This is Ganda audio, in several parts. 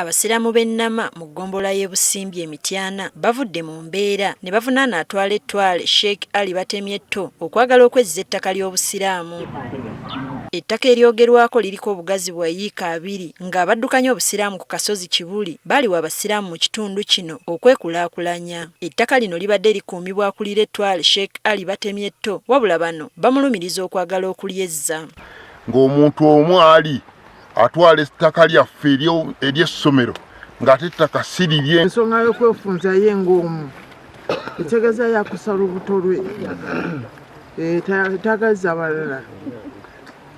Abasiraamu b'Ennama mu ggombolola y'e Busimbi Emityana bavudde mu mbeera ne bavunaana atwala ettwale Sheikh Ali Batemyetto okwagala okwezza ettaka ly'obusiraamu. Ettaka eryogerwako liriko obugazi bwa yiika 2 ng'abaddukanya obusiraamu ku kasozi Kibuli baliwa abasiraamu mu kitundu kino okwekulaakulanya. Ettaka lino libadde likuumibwa akulira ettwale Sheikh Ali Batemyetto wabula bano bamulumiriza okwagala okulyezza. Ng'omuntu omu ali atwala ettaka lyaffe ery'essomero ng'ate ettaka si lirye. Ensonga y'okwefunza ye ng'omu etegeeza yakusala obuto lwe tagazza balala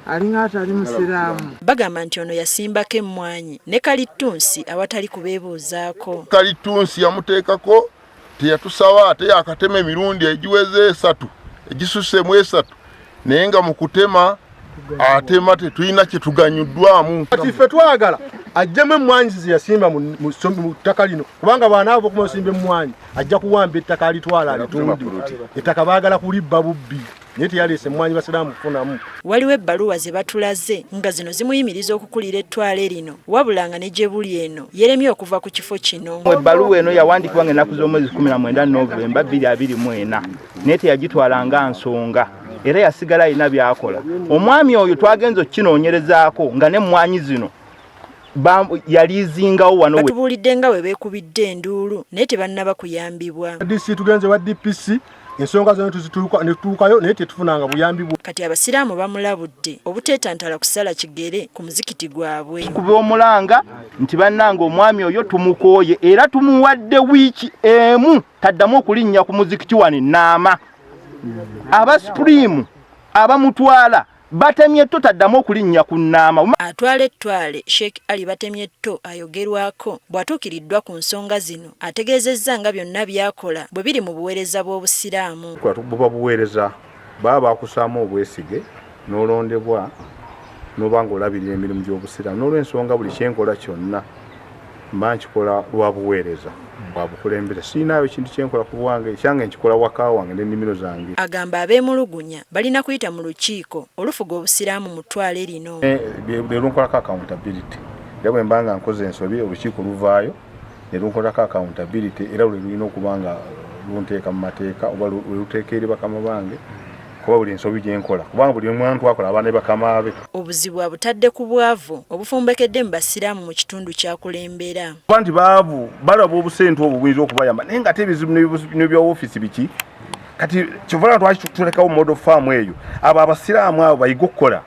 alinga atali musiraamu. Bagamba nti ono yasimbako emmwanyi ne Kalittunsi awatali kubeebuuzaako. Kalittunsi yamuteekako teyatusaba ate yakatema emirundi egiweze 3 egisussemu 3 naye nga mu kutema atema tetulina kye tuganyuddwamu. Kati ffe twagala ajjemu emmwanyi ziyasimba mu ttaka lino kubanga bw'anaava okumusimba emmwanyi ajja kuwamba ettaka alitwala alitunde. Ettaka baagala kulibba bubbi naye teyaleese emmwanyi basiraamu kufunamu. Waliwo ebbaluwa ze batulaze nga zino zimuyimiriza okukulira ettwale lino wabula nga ne gye buli eno yeremye okuva ku kifo kino. Ebbaluwa eno yawandiikibwa ng'ennaku z'omwezi 19 Novemba 2024 naye teyagitwala nga nsonga era yasigala alina byakola. Omwami oyo twagenze okukinoonyerezaako nga n'emmwanyi zino yalizingawo wano. Batubuulidde nga bwe beekubidde enduulu naye tebannaba kuyambibwa. DC tugenze wa DPC ensonga zino netutuukayo naye tetufunanga buyambi bwo. Kati abasiraamu bamulabudde obuteetantala kusala kigere ku muzikiti gwabwe. Kuba omulanga nti bannanga omwami oyo tumukooye era tumuwadde wiiki emu taddamu okulinnya ku muzikiti wano Ennama. Aba Supreme abamutwala Batemyetto taddamu okulinnya ku Nnama. Atwala ettwale Sheikh Ali Batemyetto ayogerwako bw'atuukiriddwa ku nsonga zino ategeezezza nga byonna byakola bwe biri mu buweereza bw'obusiraamu. Buba buweereza baba bakusaamu obwesige n'olondebwa n'oba ng'olabirira emirimu gy'obusiraamu n'olw'ensonga buli kyenkola kyonna mba nkikola lwa buweereza bwa bukulembeze. Siinayo ekintu kyenkola ku bwange ekyange nkikola waka wange n'ennimiro zange. Agamba abeemulugunya balina kuyita mu lukiiko olufuga obusiraamu mu ttwale lino. Leero nkolako accountability era bwe mba nga nkoze ensobi olukiiko luvaayo ne lunkolako accountability era lulina okuba nga lunteeka mu mateeka oba luteeka eri bakama bange kuba buli ensobi gye nkola kubanga buli omuntu akola abaana ne bakama be. Obuzibu abutadde ku bwavu obufumbekedde mu basiraamu mu kitundu kyakulembera. Nti baavu balaba obusente obwo buyinza okubayamba naye nga ate ebizibu n'ebya woofiisi biki kati kyova lwaki tulekawo model farm eyo abo abasiraamu abo bayiga okukola.